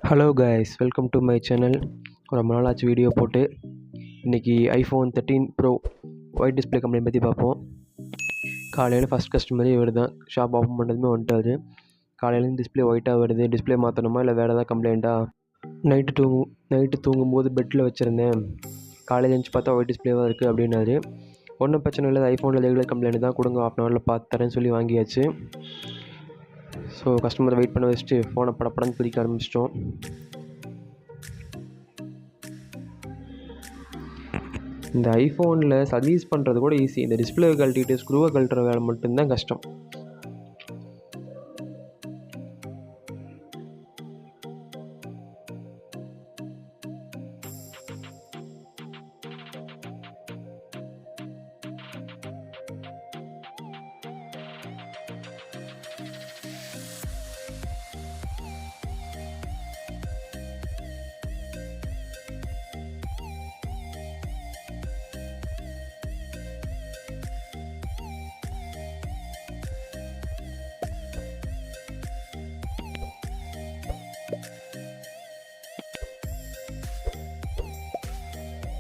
Hello guys, welcome to my channel. ரொம்ப நாள் ஆச்சு வீடியோ போட்டு. இன்றைக்கி iPhone 13 bro white display complaint பற்றி பார்ப்போம். காலையில் ஃபஸ்ட் கஸ்டமரே இவர் தான். ஷாப் ஓப்பன் பண்ணதுமே வந்துட்டார். காலையிலேருந்து டிஸ்பிளே ஒயிட்டாக வருது, டிஸ்பிளே மாற்றணுமா இல்லை வேறு ஏதாவது கம்ப்ளைண்ட்டா? நைட்டு தூங்கும்போது பெட்டில் வச்சுருந்தேன், காலையில் எழுந்துச்சி பார்த்தா ஒயிட் டிஸ்பிளேவாக இருக்குது அப்படின்னாரு. ஒன்றும் பிரச்சனை இல்லை, ஐஃபோனில் ரெகுலர் கம்ப்ளைண்ட் தான், கொடுங்க, 1/2 ஹவரில் பார்த்து தரேன்னு சொல்லி வாங்கியாச்சு. ஸோ கஸ்டமரை வெயிட் பண்ண வச்சுட்டு ஃபோனை படப்படன்னு பிரிக்க ஆரம்பிச்சிட்டோம். இந்த ஐஃபோனில் சர்வீஸ் பண்ணுறது கூட ஈஸி, இந்த டிஸ்பிளே கழட்டிட்டு ஸ்க்ரூவை கழட்டுற வேலை மட்டும்தான் கஷ்டம்.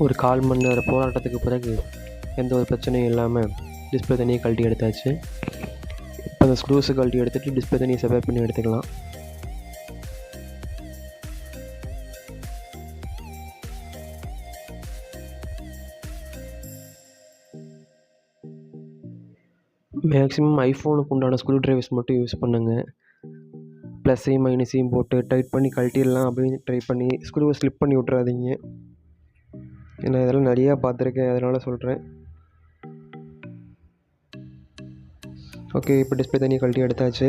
ஒரு 1/4 மணி நேரம் போராட்டத்துக்கு பிறகு எந்த ஒரு பிரச்சனையும் இல்லாமல் டிஸ்பிளே தனியாக கழட்டி எடுத்தாச்சு. இப்போ அந்த ஸ்க்ரூஸை கழட்டி எடுத்துகிட்டு டிஸ்பிளே தனியாக செப்பரேட் பண்ணி எடுத்துக்கலாம். மேக்ஸிமம் ஐஃபோனுக்கு உண்டான ஸ்க்ரூ ட்ரைவர்ஸ் மட்டும் யூஸ் பண்ணுங்கள். ப்ளஸ்ஸையும் மைனஸையும் போட்டு டைட் பண்ணி கழட்டிடலாம் அப்படின்னு ட்ரை பண்ணி ஸ்க்ரூவை ஸ்லிப் பண்ணி விட்றாதீங்க. நான் இதெல்லாம் நிறையா பார்த்துருக்கேன், அதனால் சொல்கிறேன். ஓகே, இப்போ டிஸ்பிளே தனியாக கழட்டி எடுத்தாச்சு.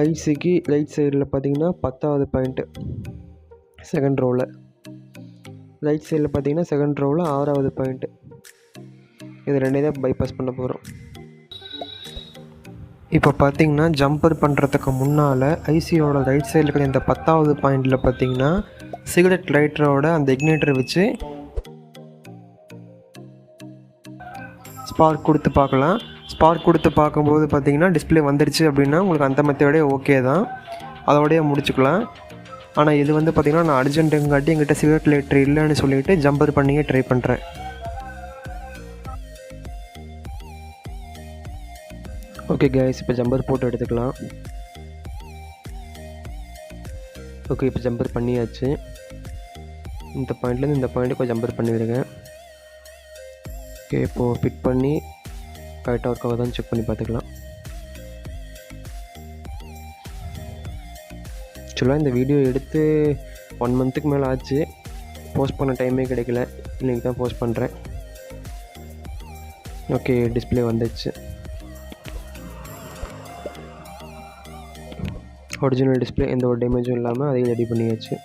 ஐசிக்கு ரைட் சைடில் பார்த்தீங்கன்னா 10வது பாயிண்ட்டு செகண்ட் ரோவில், ரைட் சைடில் பார்த்தீங்கன்னா செகண்ட் ரோவில் 6வது பாயிண்ட்டு. இது ரெண்டே தான் பைபாஸ் பண்ண போகிறோம். இப்போ பார்த்தீங்கன்னா ஜம்பர் பண்ணுறதுக்கு முன்னால் ஐசியோட ரைட் சைடில் இருக்கிற இந்த 10வது பாயிண்டில் பார்த்தீங்கன்னா சிகரெட் லைட்டரோட அந்த இக்னேட்டரை வச்சு ஸ்பார்க் கொடுத்து பார்க்கலாம். ஸ்பார்க் கொடுத்து பார்க்கும்போது பார்த்தீங்கன்னா டிஸ்பிளே வந்துடுச்சு அப்படின்னா உங்களுக்கு அந்த மெத்தடே ஓகே தான், அதோடய முடிச்சுக்கலாம். ஆனால் இது வந்து பார்த்திங்கன்னா நான் அர்ஜென்ட்டுங்காட்டி எங்கிட்ட சிகரெட் லைட்டர் இல்லைன்னு சொல்லிவிட்டு ஜம்பர் பண்ணியே ட்ரை பண்ணுறேன். ஓகே கைஸ், இப்போ ஜம்பர் போட்டு எடுத்துக்கலாம். ஓகே, இப்போ ஜம்பர் பண்ணியாச்சு. இந்த பாயிண்ட்லேருந்து இந்த பாயிண்ட்டுக்கு ஜம்பர் பண்ணிடுங்க. ஓகே, இப்போது ஃபிட் பண்ணி கரெக்டாக ஒர்க் ஆகுதான்னு செக் பண்ணி பார்த்துக்கலாம். ஆக்சுவலாக இந்த வீடியோ எடுத்து 1 மந்த்துக்கு மேலே ஆச்சு, போஸ்ட் பண்ண டைமே கிடைக்கல, இன்றைக்கி தான் போஸ்ட் பண்ணுறேன். ஓகே, டிஸ்பிளே வந்துடுச்சு. ஒரிஜினல் டிஸ்பிளே, எந்த ஒரு டேமேஜும் இல்லாமல் அதையும் ரெடி பண்ணியாச்சு.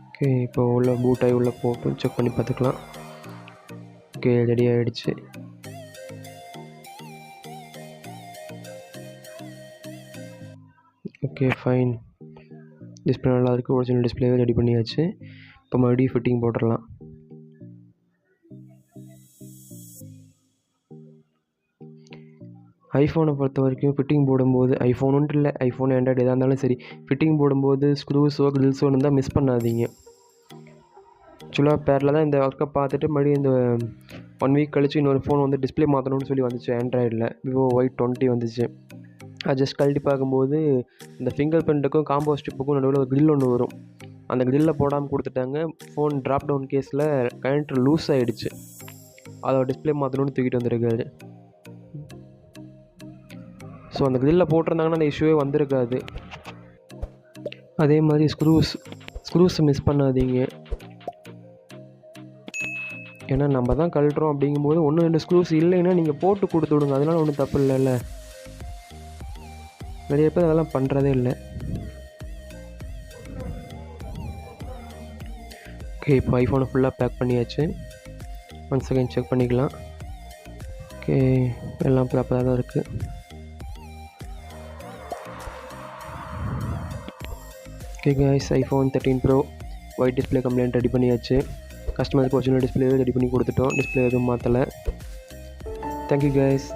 ஓகே, இப்போ உள்ள பூட் ஆகி உள்ளே போட்டு செக் பண்ணி பார்த்துக்கலாம். ஓகே, ரெடி ஆகிடுச்சு. ஓகே ஃபைன், டிஸ்பிளே நல்லா இருக்குது, ஒரிஜினல் டிஸ்பிளேவே ரெடி பண்ணியாச்சு. இப்போ மறுபடியும் ஃபிட்டிங் போட்டுடலாம். ஐஃபோனை பொறுத்த வரைக்கும் ஃபிட்டிங் போடும்போது, ஐஃபோனுன்ட்டு இல்லை, ஐஃபோன் ஆண்ட்ராய்டு எதாக இருந்தாலும் சரி, ஃபிட்டிங் போடும்போது ஸ்க்ரூஸோ கிரில்ஸோ இருந்தால் மிஸ் பண்ணாதீங்க. ஆக்சுவலாக பேரில் தான் இந்த ஒர்க்கை பார்த்துட்டு மறுபடியும் இந்த 1 வீக் கழிச்சு இன்னொரு ஃபோன் வந்து டிஸ்பிளே மாற்றணும்னு சொல்லி வந்துச்சு. ஆண்ட்ராய்டில் விவோ Y20 வந்துச்சு. அது ஜஸ்ட் கழட்டி பார்க்கும்போது இந்த ஃபிங்கர் பிரிண்ட்டுக்கும் காம்போ ஸ்டிப்புக்கும் நடுவில் ஒரு கிரில் ஒன்று வரும். அந்த கிரில்லில் போடாமல் கொடுத்துட்டாங்க. ஃபோன் ட்ராப் டவுன் கேஸில் கனெக்டர் லூஸ் ஆகிடுச்சு. அதோட டிஸ்பிளே மாற்றணும்னு தூக்கிட்டு வந்திருக்காரு. ஸோ அந்த கிரில்லில் போட்டிருந்தாங்கன்னா அந்த இஷ்யூவே வந்திருக்காது. அதே மாதிரி ஸ்க்ரூஸ் மிஸ் பண்ணாதீங்க. ஏன்னா நம்ம தான் கழட்டுறோம் அப்படிங்கும்போது 1-2 ஸ்க்ரூஸ் இல்லைன்னா நீங்கள் போட்டு கொடுத்து விடுங்க, அதனால ஒன்றும் தப்பு இல்லைல்ல. நிறைய பேர் அதெல்லாம் பண்ணுறதே இல்லை. ஓகே, இப்போ ஐஃபோனை ஃபுல்லாக பேக் பண்ணியாச்சு. 1 செகண்ட் செக் பண்ணிக்கலாம். ஓகே, எல்லாம் ப்ராப்பராக தான் இருக்குது. Okay guys, iPhone 13 bro white display complaint ready பண்ணியாச்சு. கஸ்டமருக்கு ஒரிஜினல் டிஸ்பிளேவே ரெடி பண்ணி கொடுத்துட்டோம். டிஸ்பிளே எதுவும் மாற்றலை. Thank you guys.